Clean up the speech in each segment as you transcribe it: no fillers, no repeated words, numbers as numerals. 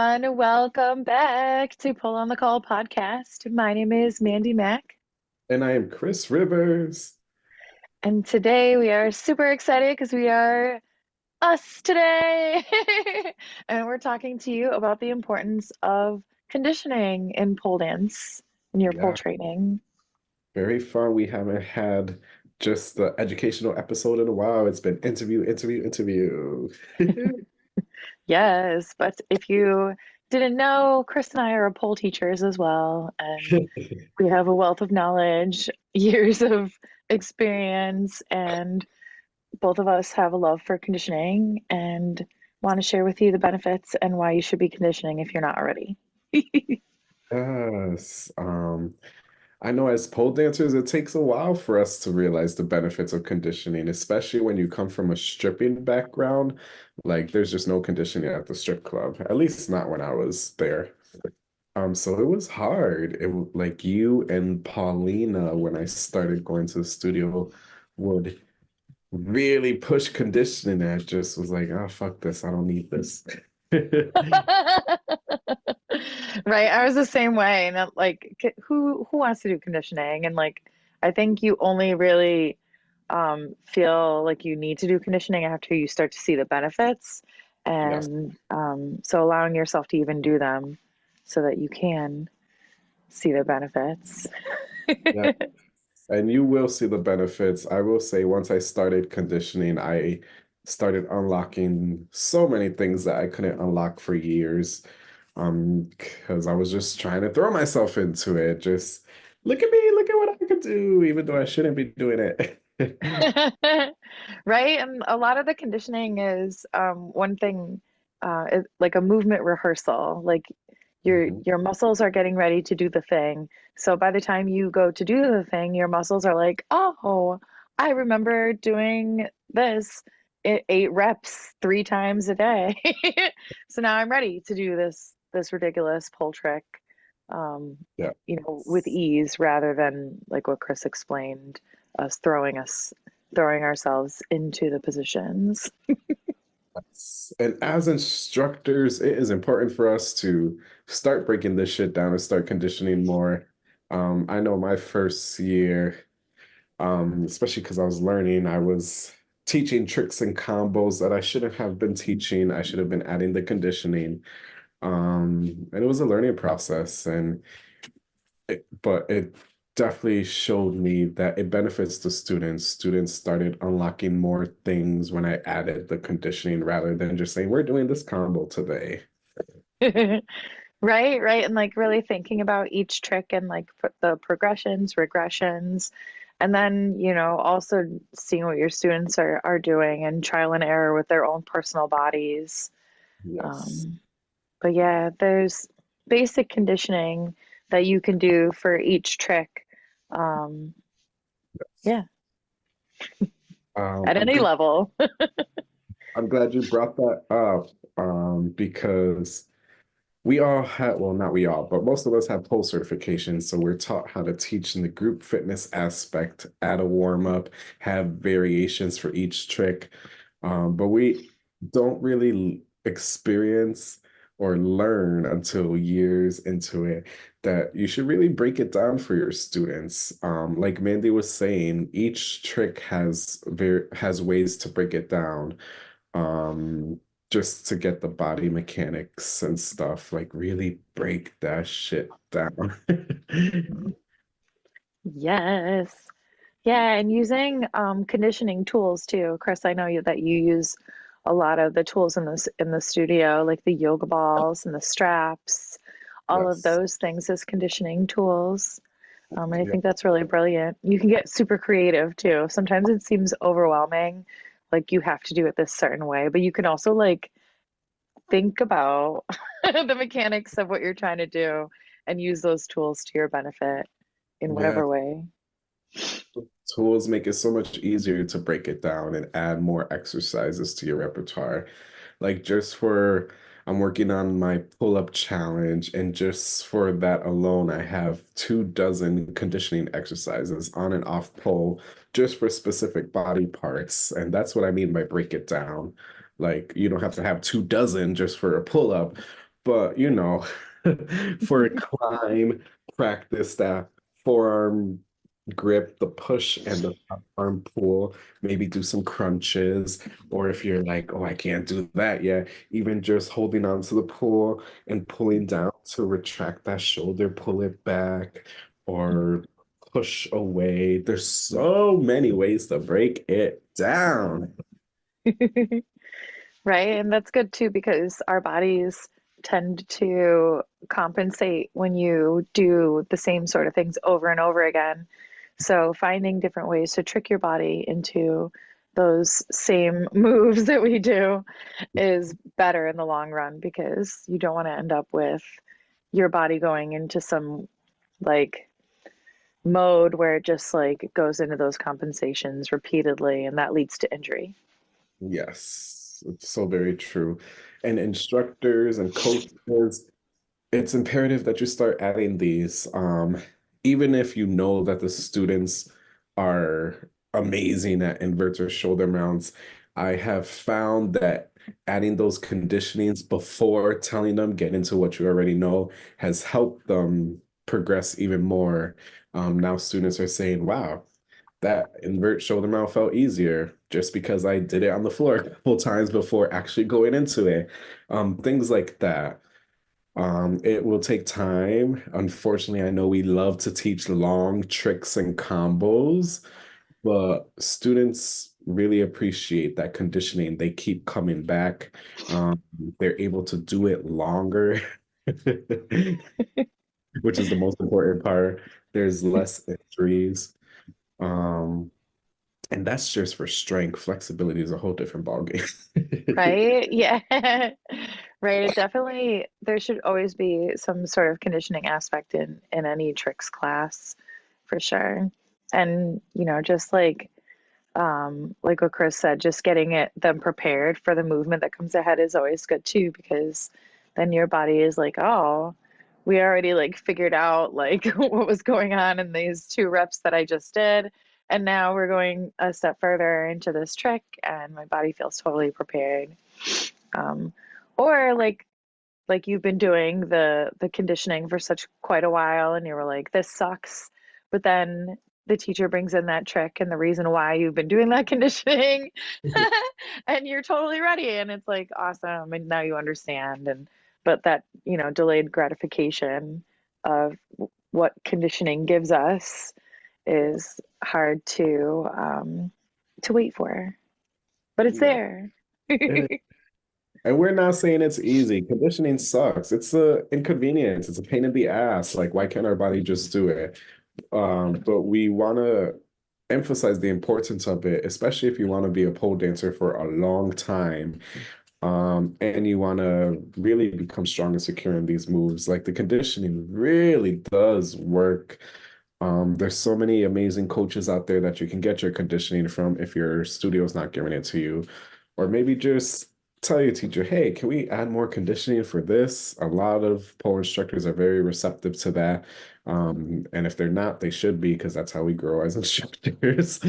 everyone. Welcome back to Pull on the Call podcast. My name is Mandy Mac, And I am Cris Rivers. and today we are super excited because we are us today. And we're talking to you about the importance of conditioning in pole dance in your pole Yeah, training. very fun. We haven't had just the educational episode in a while. It's been interview, interview, interview. Yes, but if you didn't know, Chris and I are pole teachers as well, and we have a wealth of knowledge, years of experience, and both of us have a love for conditioning and want to share with you the benefits and why you should be conditioning if you're not already. Yes. I know as pole dancers, it takes a while for us to realize the benefits of conditioning, especially when you come from a stripping background. Like there's just no conditioning at the strip club, at least not when I was there. So it was hard. Like you and Paulina, when I started going to the studio, would really push conditioning. And I just was like, oh, fuck this. I don't need this. Right, I was the same way, and like, who wants to do conditioning? And like, I think you only really feel like you need to do conditioning after you start to see the benefits, Yes. and so allowing yourself to even do them so that you can see the benefits. Yeah. And you will see the benefits. I will say, once I started conditioning, I started unlocking so many things that I couldn't unlock for years. Because I was just trying to throw myself into it. Just look at me, look at what I could do, even though I shouldn't be doing it. Right? And a lot of the conditioning is one thing is like a movement rehearsal. Like Mhm. your muscles are getting ready to do the thing. So by the time you go to do the thing, your muscles are like, "Oh, I remember doing this 8 reps 3 times a day." So now I'm ready to do this ridiculous pull trick Yeah. with ease rather than like what Chris explained, us throwing ourselves into the positions. And as instructors, it is important for us to start breaking this shit down and start conditioning more. I know my first year, especially because I was learning, I was teaching tricks and combos that I shouldn't have been teaching. I should have been adding the conditioning. And it was a learning process, but it definitely showed me that it benefits the students. Students started unlocking more things when I added the conditioning rather than just saying, we're doing this combo today. Right, right. And like really thinking about each trick and like the progressions, regressions, and then, also seeing what your students are doing and trial and error with their own personal bodies. Yes. Um, but yeah, there's basic conditioning that you can do for each trick. Um, yeah, at I'm any glad level. I'm glad you brought that up, because we all have, well, not we all, but most of us have pole certifications. So we're taught how to teach in the group fitness aspect, add a warm up, have variations for each trick. But we don't really experience or learn until years into it that you should really break it down for your students. Like Mandy was saying, each trick has ways to break it down. Um, just to get the body mechanics and stuff, like really break that shit down. Yes. Yeah, and using conditioning tools too. Chris, I know that you use a lot of the tools in the studio, like the yoga balls and the straps, all of Yes. those things as conditioning tools. And I Yeah. think that's really brilliant. You can get super creative too. Sometimes it seems overwhelming, like you have to do it this certain way, but you can also like think about the mechanics of what you're trying to do and use those tools to your benefit in Yeah. whatever way. Tools make it so much easier to break it down and add more exercises to your repertoire. Like just for, I'm working on my pull-up challenge, and just for that alone, I have 2 dozen conditioning exercises on and off pole just for specific body parts. And that's what I mean by break it down. Like you don't have to have 2 dozen just for a pull-up, but for a climb, practice that forearm grip, the push and the arm pull, maybe do some crunches, or if you're like, oh, I can't do that yet, even just holding on to the pull and pulling down to retract that shoulder, pull it back, or push away. There's so many ways to break it down. Right? And that's good too because our bodies tend to compensate when you do the same sort of things over and over again. So finding different ways to trick your body into those same moves that we do is better in the long run because you don't want to end up with your body going into some like mode where it just like goes into those compensations repeatedly and that leads to injury. Yes, it's so very true. And instructors and coaches, it's imperative that you start adding these. Even if you know that the students are amazing at inverts or shoulder mounts, I have found that adding those conditionings before telling them get into what you already know has helped them progress even more. Now students are saying, wow, that invert shoulder mount felt easier just because I did it on the floor a couple times before actually going into it. Things like that. It will take time. Unfortunately, I know we love to teach long tricks and combos, but students really appreciate that conditioning. They keep coming back. Um, they're able to do it longer, which is the most important part. There's less injuries. Um, and that's just for strength. Flexibility is a whole different ballgame. Right? Yeah. Right. It definitely, there should always be some sort of conditioning aspect in any tricks class for sure. And, just like what Chris said, just getting them prepared for the movement that comes ahead is always good too, because then your body is like, oh, we already like figured out like what was going on in these two reps that I just did. And now we're going a step further into this trick and my body feels totally prepared. Um, or like you've been doing the conditioning for such quite a while and you were like this sucks, but then the teacher brings in that trick and the reason why you've been doing that conditioning and you're totally ready and it's like awesome and now you understand. And but that delayed gratification of what conditioning gives us is hard to wait for, but it's Yeah. there. And we're not saying it's easy. Conditioning sucks. It's a inconvenience. It's a pain in the ass. Like, why can't our body just do it? But we want to emphasize the importance of it, especially if you want to be a pole dancer for a long time. And you want to really become strong and secure in these moves. Like the conditioning really does work. There's so many amazing coaches out there that you can get your conditioning from if your studio's not giving it to you. Or maybe just tell your teacher, hey, can we add more conditioning for this? A lot of pole instructors are very receptive to that. And if they're not, they should be because that's how we grow as instructors.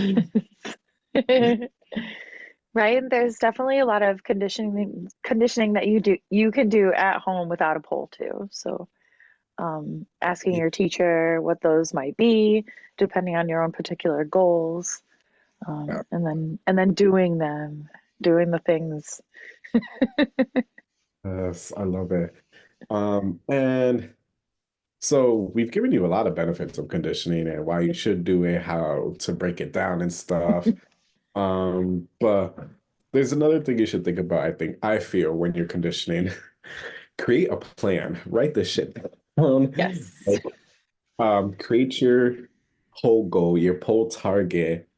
Right? There's definitely a lot of conditioning that you can do at home without a pole too. So asking your teacher what those might be, depending on your own particular goals, Yeah. and then doing them, doing the things. Yes, I love it. And so we've given you a lot of benefits of conditioning and why you should do it, how to break it down and stuff. But there's another thing you should think about, I feel, when you're conditioning. Create a plan. Write this shit down. Yes. Like, create your whole goal, your pole target,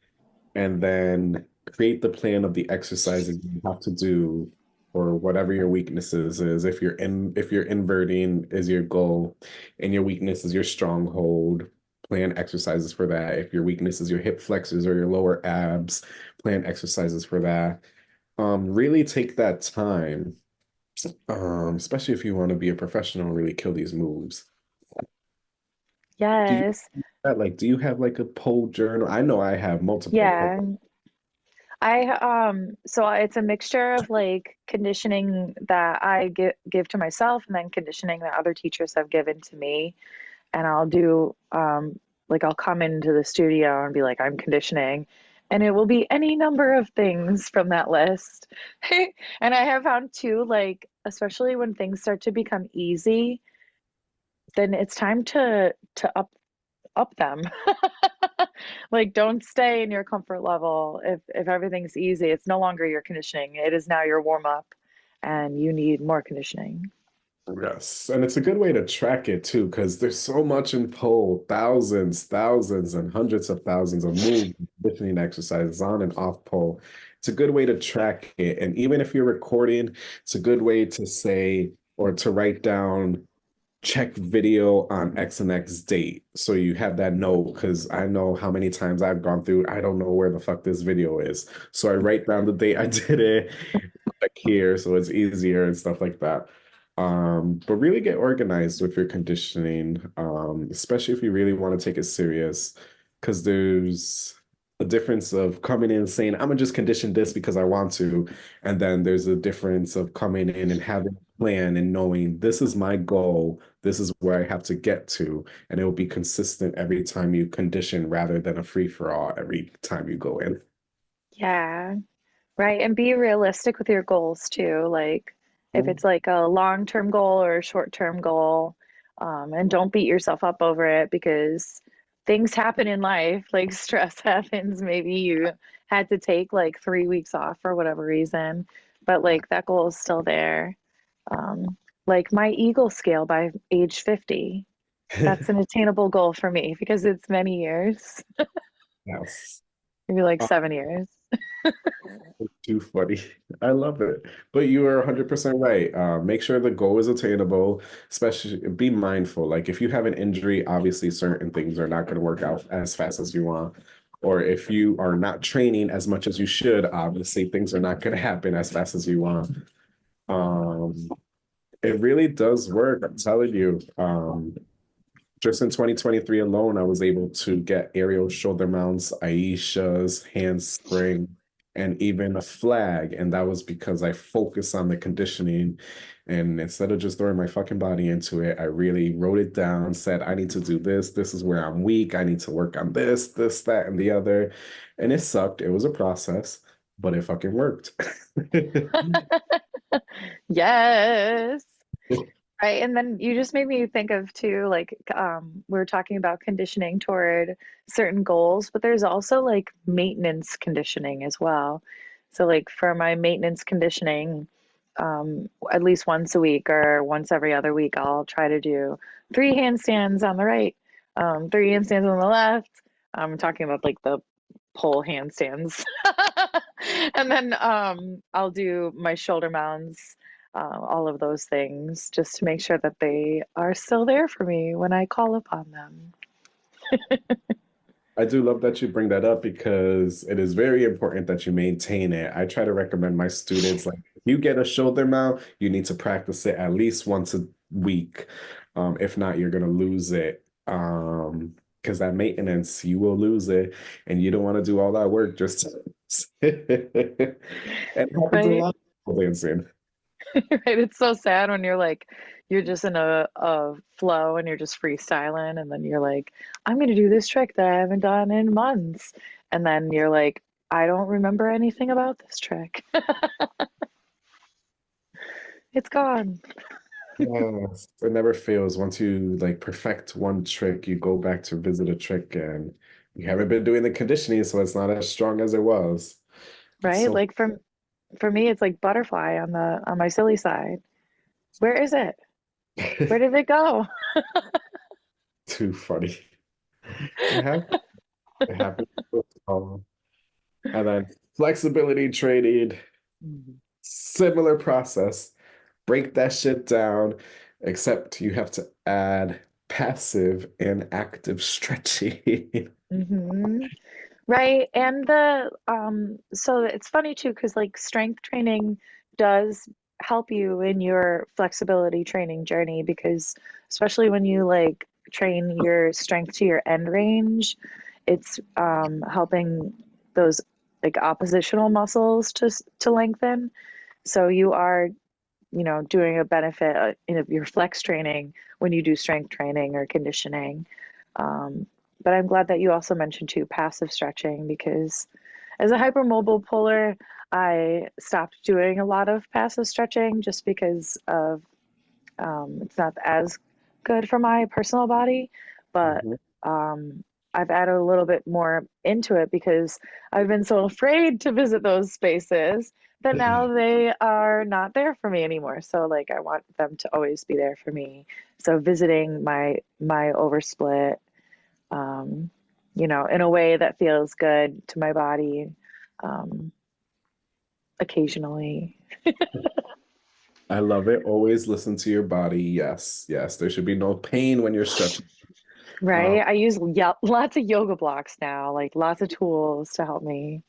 and then create the plan of the exercises you have to do or whatever your weaknesses is. If you're inverting is your goal and your weakness is your stronghold, plan exercises for that. If your weakness is your hip flexors or your lower abs, plan exercises for that. Really take that time, especially if you want to be a professional and really kill these moves. Do you Yes. do you have like a pole journal? I know I have multiple pole. Yeah. So it's a mixture of like conditioning that I give to myself and then conditioning that other teachers have given to me. And I'll do like I'll come into the studio and be like, I'm conditioning, and it will be any number of things from that list. And I have found too, like, especially when things start to become easy, then it's time to up them. Like, don't stay in your comfort level. If everything's easy, it's no longer your conditioning. It is now your warm up, and you need more conditioning. Yes, and it's a good way to track it too, because there's so much in pole, thousands, and hundreds of thousands of moves, conditioning exercises on and off pole. It's a good way to track it. And even if you're recording, it's a good way to say or to write down, check video on X and X date. So you have that note, because I know how many times I've gone through, I don't know where the fuck this video is. So I write down the date I did it, like here, so it's easier and stuff like that. But really get organized with your conditioning, especially if you really want to take it serious, because there's a difference of coming in and saying, I'm gonna just condition this because I want to, and then there's a difference of coming in and having a plan and knowing this is my goal, this is where I have to get to, and it will be consistent every time you condition rather than a free for all every time you go in. Yeah. Right, and be realistic with your goals too. Like if it's like a long-term goal or a short-term goal, and don't beat yourself up over it because things happen in life, like stress happens. Maybe you had to take like 3 weeks off for whatever reason, but like that goal is still there. Like my Eagle scale by age 50, that's an attainable goal for me because it's many years, Yes. maybe like 7 years. Too funny. I love it. But you are 100% right. Make sure the goal is attainable, especially be mindful. Like if you have an injury, obviously certain things are not going to work out as fast as you want. Or if you are not training as much as you should, obviously things are not going to happen as fast as you want. Um, it really does work. I'm telling you. Just in 2023 alone, I was able to get aerial shoulder mounts, Aisha's, handspring, and even a flag. And that was because I focused on the conditioning. And instead of just throwing my fucking body into it, I really wrote it down, said, I need to do this. This is where I'm weak. I need to work on this, that, and the other. And it sucked. It was a process, but it fucking worked. Yes. Right. And then you just made me think of too, like, we were talking about conditioning toward certain goals, but there's also like maintenance conditioning as well. So, like, for my maintenance conditioning, at least once a week or once every other week, I'll try to do 3 handstands on the right, 3 handstands on the left. I'm talking about like the pole handstands. And then I'll do my shoulder mounts, all of those things, just to make sure that they are still there for me when I call upon them. I do love that you bring that up because it is very important that you maintain it. I try to recommend my students, like, if you get a shoulder mount, you need to practice it at least once a week. If not, you're gonna lose it. Because that maintenance, you will lose it, and you don't want to do all that work just it happens a Right? lot dancing. Right. It's so sad when you're like, you're just in a flow and you're just freestyling, and then you're like, I'm gonna do this trick that I haven't done in months. And then you're like, I don't remember anything about this trick. It's gone. Yes, it never fails. Once you like perfect one trick, you go back to visit a trick and you haven't been doing the conditioning, so it's not as strong as it was. It's Right? so Like for me, it's like butterfly on the on my silly side. Where is it? Where did it go? too funny. It happens. It happens. Um, and then flexibility training, similar process. Break that shit down, except you have to add passive and active stretching. Hmm. Right. And the so it's funny too, because like strength training does help you in your flexibility training journey because especially when you like train your strength to your end range, it's helping those like oppositional muscles to lengthen. So you are, doing a benefit in your flex training when you do strength training or conditioning. Um, but I'm glad that you also mentioned too passive stretching because as a hypermobile puller, I stopped doing a lot of passive stretching just because of it's not as good for my personal body, but Mhm. um, I've added a little bit more into it because I've been so afraid to visit those spaces that now they are not there for me anymore. So like I want them to always be there for me. So visiting my oversplit, um, in a way that feels good to my body, um, occasionally. I love it. Always listen to your body. Yes, yes. There should be no pain when you're stretching. Right? Um, I use lots of yoga blocks now, like lots of tools to help me.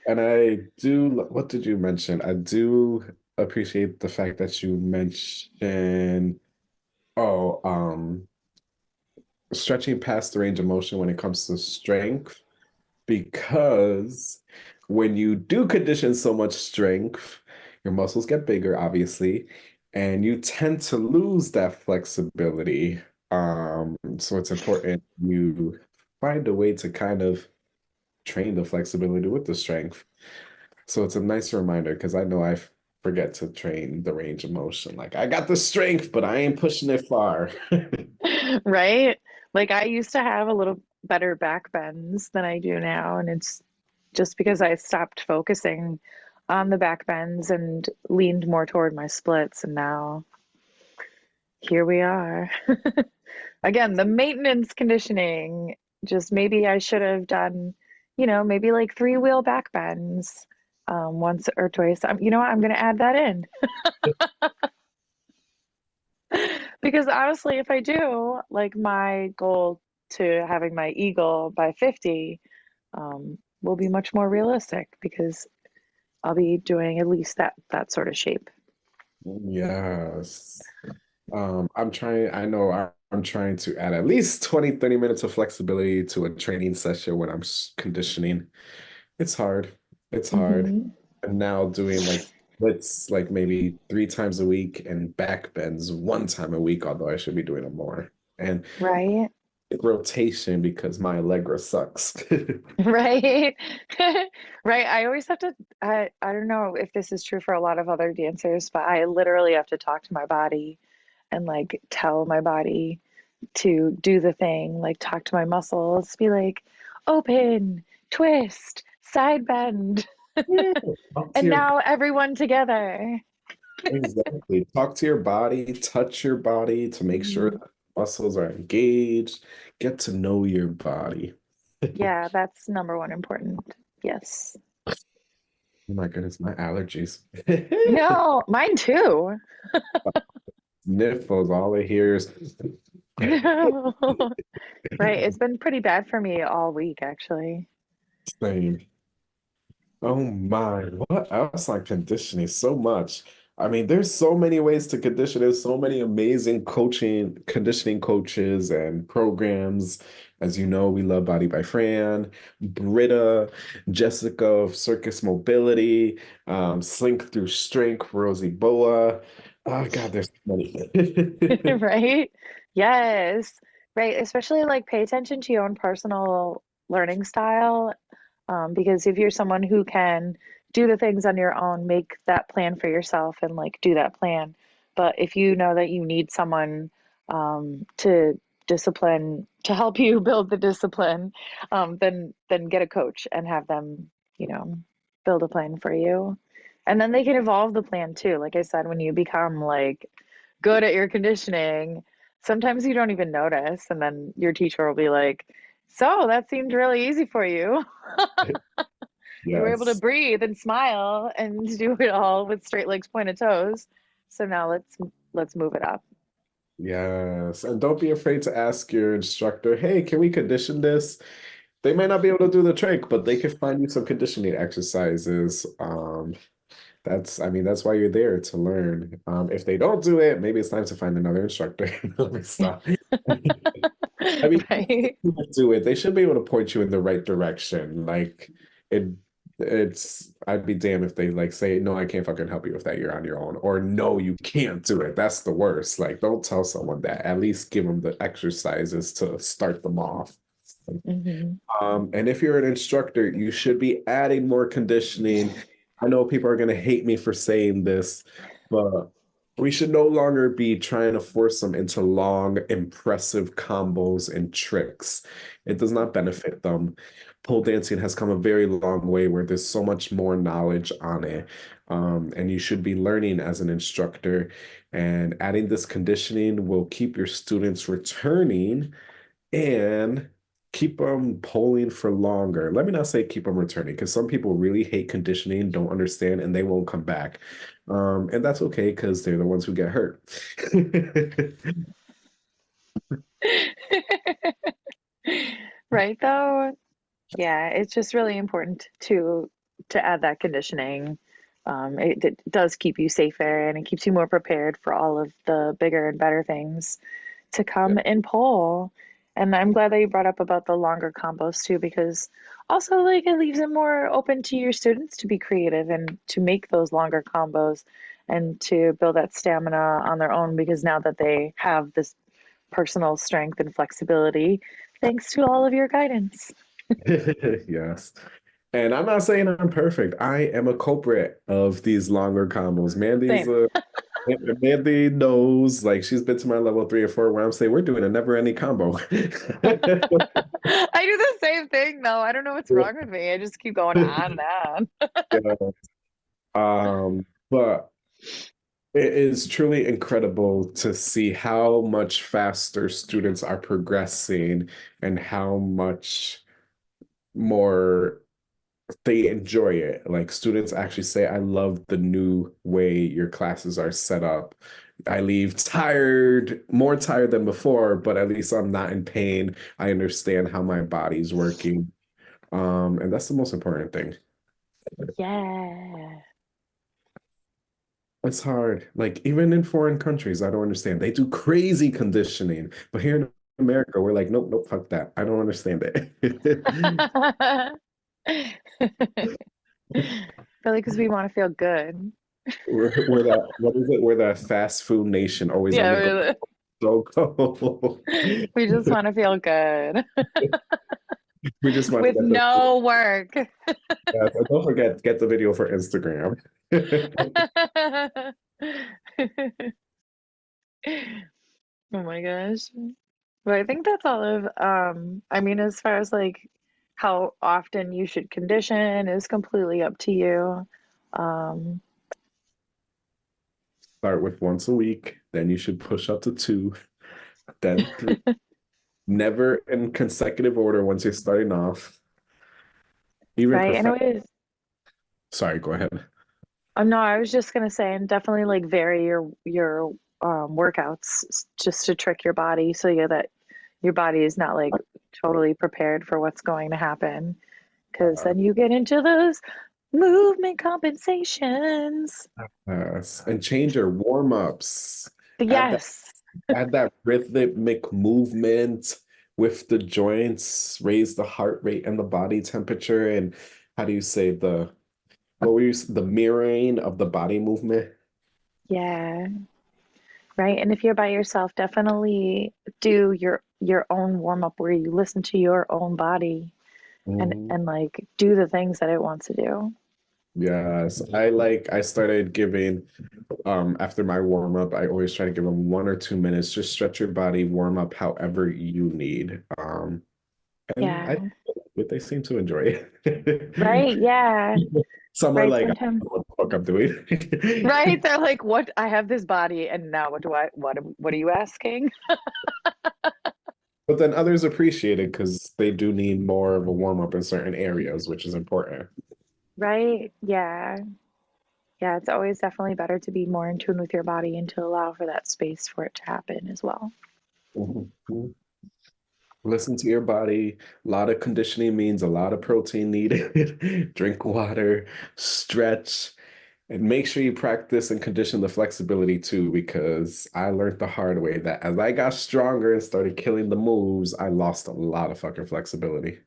and I do, what did you mention? I do appreciate the fact that you mentioned, oh, stretching past the range of motion when it comes to strength, because when you do condition so much strength, your muscles get bigger, obviously, and you tend to lose that flexibility. So it's important you find a way to kind of train the flexibility with the strength. So it's a nice reminder because I know I forget to train the range of motion. Like I got the strength, but I ain't pushing it far. Right? Like I used to have a little better back bends than I do now, and it's just because I stopped focusing on the back bends and leaned more toward my splits, and now here we are. Again, the maintenance conditioning, just maybe I should have done, maybe like three wheel back bends once or twice. You know what? I'm going to add that in because honestly, if I do, like my goal to having my eagle by 50 will be much more realistic because I'll be doing at least that sort of shape. Yes. I know I'm trying to add at least 20-30 minutes of flexibility to a training session when I'm conditioning. It's hard. It's hard. Hmm. And now doing like splits like maybe 3 times a week and back bends 1 time a week, although I should be doing them more. And Right? rotation because my Allegra sucks. Right. Right. I always have to, I don't know if this is true for a lot of other dancers, but I literally have to talk to my body and like tell my body to do the thing, like talk to my muscles, be like, open, twist, side bend. Yeah. Talk to And your now everyone together. Exactly. Talk to your body, touch your body to make sure Mhm. that muscles are engaged. Get to know your body. Yeah, that's number one important. Yes. Oh my goodness, my allergies. No, mine too. Sniffles, all I hear is Right. It's been pretty bad for me all week, actually. same. Oh my, what else on conditioning? So much. I mean, there's so many ways to condition. There's so many amazing coaching, conditioning coaches and programs. As you know, we love Body by Fran, Britta, Jessica of Circus Mobility, Slink Through Strength, Rosie Boa. Oh God, there's so many. Right? Yes. Right. Especially like pay attention to your own personal learning style. Because if you're someone who can do the things on your own, make that plan for yourself and like do that plan. But if you know that you need someone to discipline to help you build the discipline, then get a coach and have them, you know, build a plan for you. And then they can evolve the plan too. Like I said, when you become like good at your conditioning, sometimes you don't even notice, and then your teacher will be like, "So that seemed really easy for you." You were able to Yes. breathe and smile and do it all with straight legs, pointed toes. So now let's move it up. Yes. And don't be afraid to ask your instructor, hey, can we condition this? They might not be able to do the trick, but they can find you some conditioning exercises. I mean, that's why you're there to learn. If they don't do it, maybe it's time to find another instructor. Let me stop. I mean, Right? do it. They should be able to point you in the right direction. Like it, I'd be damned if they like say, no, I can't fucking help you with that. You're on your own. Or no, you can't do it. That's the worst. Like, don't tell someone that. At least give them the exercises to start them off. Hmm. And if you're an instructor, you should be adding more conditioning. I know people are going to hate me for saying this, but we should no longer be trying to force them into long, impressive combos and tricks. It does not benefit them. Pole dancing has come a very long way where there's so much more knowledge on it. And you should be learning as an instructor. And adding this conditioning will keep your students returning and keep them polling for longer. Let me not say keep them returning because some people really hate conditioning, don't understand, and they won't come back. And that's okay because they're the ones who get hurt. Right, though. Yeah, it's just really important to add that conditioning. It does keep you safer and it keeps you more prepared for all of the bigger and better things to Yeah. come in pole. And I'm glad that you brought up about the longer combos too, because also like it leaves it more open to your students to be creative and to make those longer combos and to build that stamina on their own because now that they have this personal strength and flexibility, thanks to all of your guidance. Yes. And I'm not saying I'm perfect. I am a culprit of these longer combos. Same. Mandy knows, like she's been to my level 3 or 4 where I'm saying we're doing a never-ending combo. I do the same thing though. I don't know what's wrong with me. I just keep going on and on. Yeah. But it is truly incredible to see how much faster students are progressing and how much more they enjoy it. Like students actually say, I love the new way your classes are set up. I leave tired, more tired than before, but at least I'm not in pain. I understand how my body's working. And that's the most important thing. Yeah. It's hard. Like even in foreign countries, I don't understand. They do crazy conditioning, but here in America, we're like, nope, nope, fuck that. I don't understand it. Probably because we want to feel good. We're that, what is it? We're that fast food nation, always on Yeah, the go, go, go. we just want to feel good We just want to with get the, no work. yeah, so don't forget, get the video for Instagram. Oh my gosh. But I think that's all of I mean as far as like how often you should condition is completely up to you. Um Start with once a week, then you should push up to 2, then 3. Never in consecutive order once you're starting off. Even right. And perfect. it was Sorry, go ahead. no, I was just gonna say and definitely like vary your workouts just to trick your body so yeah that your body is not like totally prepared for what's going to happen because Uh, then you get into those movement compensations. and change your warm-ups. Add that, Yes. add that rhythmic movement with the joints, raise the heart rate and the body temperature, and how do you say the mirroring of the body movement? Yeah. Right. And if you're by yourself, definitely do your own warm up where you listen to your own body Mhm. and like do the things that it wants to do. Yes, I started giving after my warm up, I always try to give them 1 or 2 minutes, just stretch your body, warm up however you need. And I Yeah. but they seem to enjoy it. Right. Yeah. Some are Right. like, I don't Sometimes. know what the fuck I'm doing. Right. They're like, what? I have this body, and now what are you asking? But then others appreciate it because they do need more of a warm up in certain areas, which is important. Right. Yeah. Yeah. It's always definitely better to be more in tune with your body and to allow for that space for it to happen as well. Mhm. Listen to your body. A lot of conditioning means a lot of protein needed. Drink water, stretch, And make sure you practice and condition the flexibility too, because I learned the hard way that as I got stronger and started killing the moves, I lost a lot of fucking flexibility.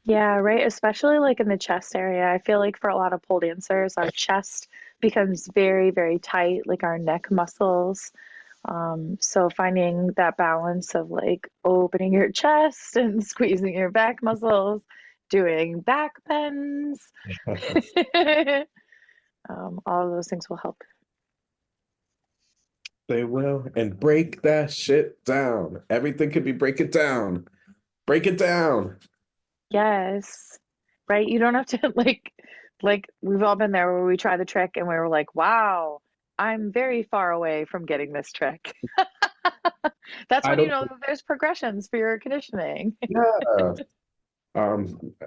Yeah, right. Especially like in the chest area. I feel like for a lot of pole dancers, our chest becomes very, very tight, like our neck muscles. So finding that balance of like opening your chest and squeezing your back muscles, doing back bends, all of those things will help. They will. And break that shit down. Everything can be break it down. Break it down. Yes, right. You don't have to like we've all been there where we try the trick and we were like, wow, I'm very far away from getting this trick. That's I when you don't, know that there's progressions for your conditioning. yeah.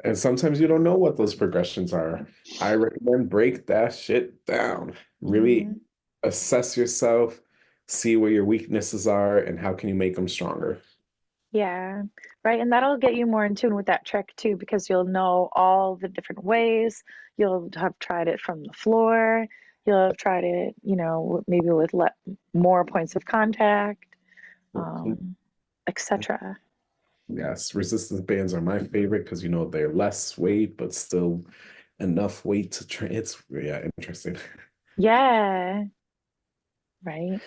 And sometimes you don't know what those progressions are. I recommend break that shit down. Really Mhm. assess yourself, see where your weaknesses are, and how can you make them stronger. Yeah, right. And that'll get you more in tune with that trick too, because you'll know all the different ways. You'll have tried it from the floor. You'll have tried it, maybe with more points of contact, um, etc. Yes, resistance bands are my favorite because they're less weight, but still enough weight to train. It's yeah, interesting. Yeah, right.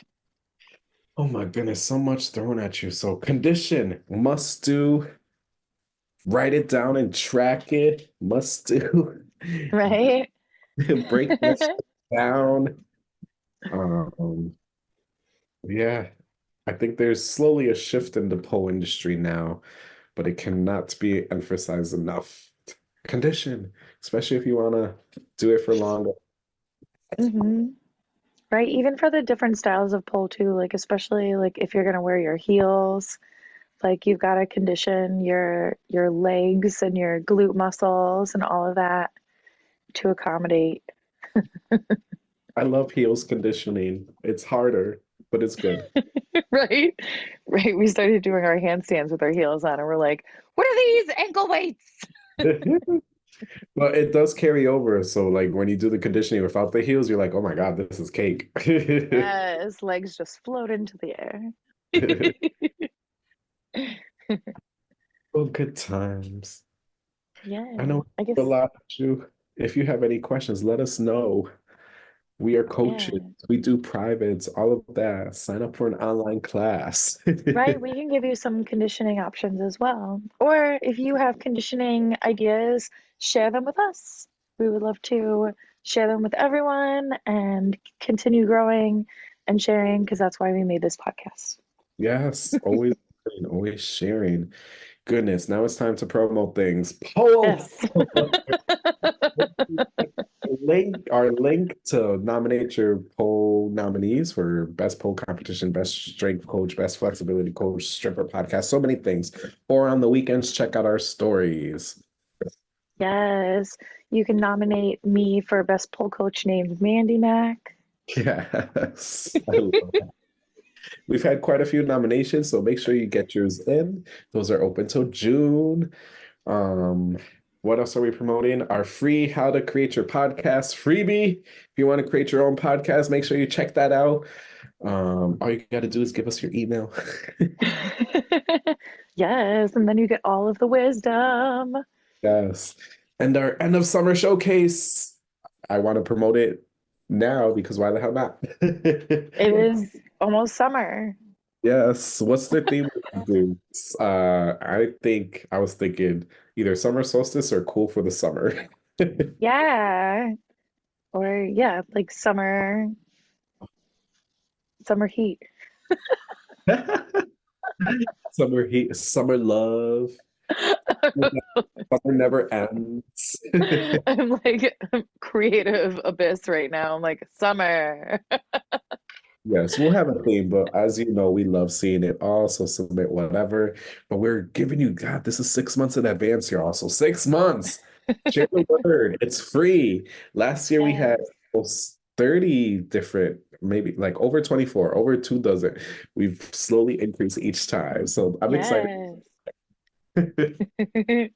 Oh my goodness, so much thrown at you. So condition, must do, write it down and track it, must do, Right. break that shit down. Um, yeah, I think there's slowly a shift in the pole industry now, but it cannot be emphasized enough. Condition, especially if you want to do it for longer. hmm Right. Even for the different styles of pole too, like especially like if you're gonna wear your heels, like you've got to condition your legs and your glute muscles and all of that to accommodate. I love heels conditioning. It's harder, but it's good. Right? Right. We started doing our handstands with our heels on and we're like, what are these ankle weights? But it does carry over. So like when you do the conditioning without the heels, you're like, oh my God, this is cake. Yes, legs just float into the air. Oh, good times. I Yeah, know I a guess, lot of you. If you have any questions, let us know. We are coaches. yeah. We do privates, all of that. Sign up for an online class. Right, we can give you some conditioning options as well. Or if you have conditioning ideas, share them with us. We would love to share them with everyone and continue growing and sharing because that's why we made this podcast. Yes, always, always sharing. Goodness, now it's time to promote things. Poll! Yes. Our link to nominate your pole nominees for best pole competition, best strength coach, best flexibility coach, stripper podcast, so many things. Or on the weekends, check out our stories. Yes. You can nominate me for best pole coach named Mandy Mac. Yes, I love that. We've had quite a few nominations, so make sure you get yours in. Those are open till June. Um, what else are we promoting? Our free How to Create Your Podcast freebie. If you want to create your own podcast, make sure you check that out. All you got to do is give us your email. Yes, and then you get all of the wisdom. Yes. And our end of summer showcase. I want to promote it now because why the hell not? It is almost summer. Yes. What's the theme we do? I was thinking either summer solstice or cool for the summer. Yeah. Or yeah, like summer heat. Summer heat, summer love. Summer never ends. I'm like creative abyss right now. I'm like summer. Yes, we'll have a theme, but as you know, we love seeing it all. So submit whatever. But we're giving you, God, this is 6 months in advance, y'all. So 6 months. Share the word. It's free. Last year we had Yes. almost 30 different, maybe like over 24, over 2 dozen. We've slowly increased each time. So I'm excited. Yes.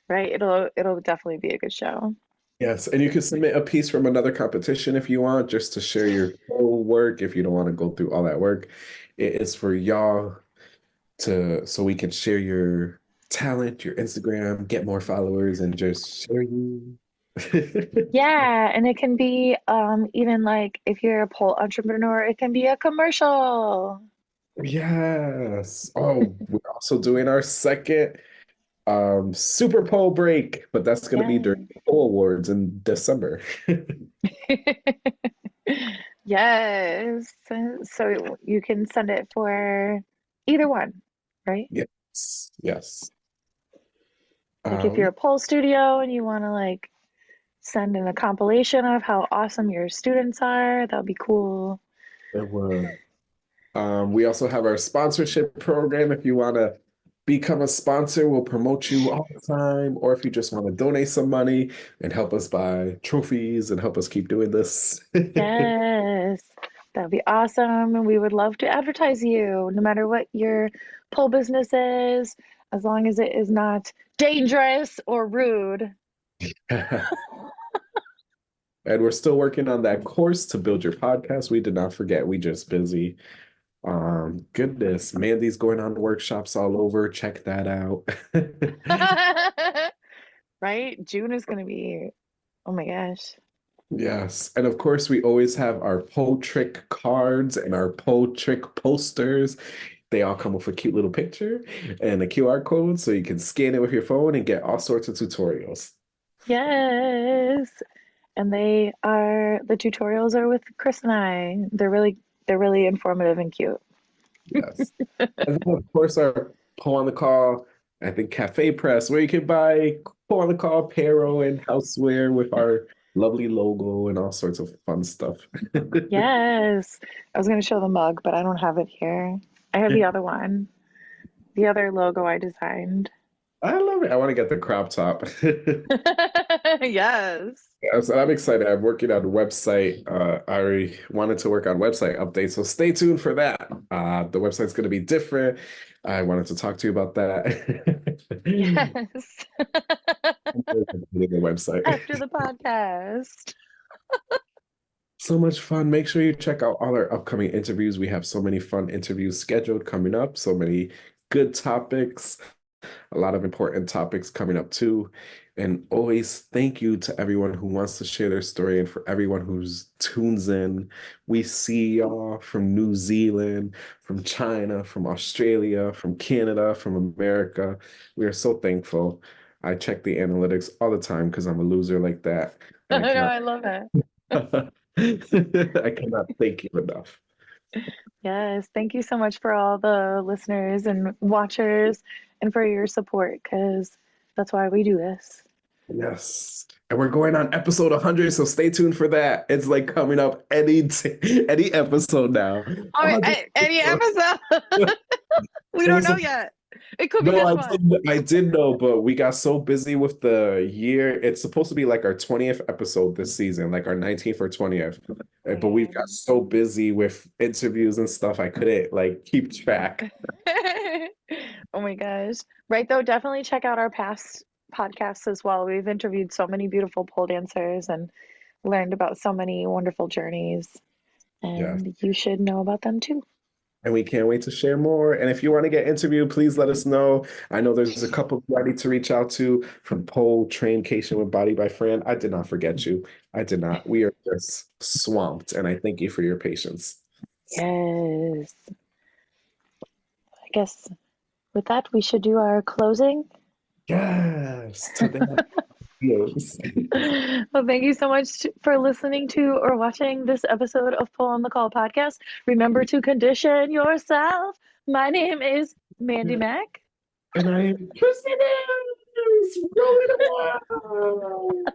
Right. It'll definitely be a good show. Yes, and you can submit a piece from another competition if you want, just to share your full work if you don't want to go through all that work. It is for y'all to so we can share your talent, your Instagram, get more followers, and just share you. Yeah, and it can be even like if you're a pole entrepreneur, it can be a commercial. Yes. Oh, we're also doing our second Super Bowl break, but that's gonna be during Yeah. the Bowl Awards in December. Yes. So you can send it for either one, right? Yes, yes. Like if you're Yeah, a pole studio and you want to like send in a compilation of how awesome your students are, that would be cool. it would. We also have our sponsorship program. If you want to become a sponsor, we'll promote you all the time. Or if you just want to donate some money and help us buy trophies and help us keep doing this. Yes, that'd be awesome. And we would love to advertise you, no matter what your pole business is, as long as it is not dangerous or rude. And we're still working on that course to build your podcast. We did not forget, we just busy. Goodness, Mandy's going on workshops all over. Check that out. Right? June is going to be, oh my gosh. Yes. And of course, we always have our pole trick cards and our pole trick posters. They all come with a cute little picture and a QR code so you can scan it with your phone and get all sorts of tutorials. Yes. And the tutorials are with Chris and I. They're really informative and cute. Yes. And then, of course, our Pull on the Call, I think Cafe Press, where you can buy Pull on the Call apparel and houseware with our lovely logo and all sorts of fun stuff. Yes. I was going to show the mug, but I don't have it here. I have the other one, the other logo I designed. I love it. I want to get the crop top. Yes. Yeah, so I'm excited. I'm working on a website. I already wanted to work on website updates, so stay tuned for that. The website's going to be different. I wanted to talk to you about that. Yes. The website. After the podcast. So much fun. Make sure you check out all our upcoming interviews. We have so many fun interviews scheduled coming up, so many good topics, a lot of important topics coming up too. And always thank you to everyone who wants to share their story and for everyone who's tunes in. We see y'all from New Zealand, from China, from Australia, from Canada, from America. We are so thankful. I check the analytics all the time because I'm a loser like that, I and I know, cannot I love it. I cannot thank you enough. Yes, thank you so much for all the listeners and watchers and for your support because that's why we do this. Yes. And we're going on episode 100, so stay tuned for that. It's like coming up any episode now. All right, 100 any episodes. episode. We It don't was know a yet. It could be no, this one. I did know, but we got so busy with the year. It's supposed to be like our 20th episode this season, like our 19th or 20th. Oh But we yeah. got so busy with interviews and stuff, I couldn't like keep track. Oh my gosh. Right though, definitely check out our past podcasts as well. We've interviewed so many beautiful pole dancers and learned about so many wonderful journeys, Yeah. and you should know about them too. And we can't wait to share more. And if you want to get interviewed, please let us know. I know there's a couple I need to reach out to from Pole Traincation with Body by Fran. I did not forget you. I did not. We are just swamped, and I thank you for your patience. Yes. I guess with that, we should do our closing. Yes, to that. Yes. Well, thank you so much for listening to or watching this episode of Pull on the Call podcast. Remember to condition yourself. My name is Mandy Mac. And I am Cris Rivers, rolling along.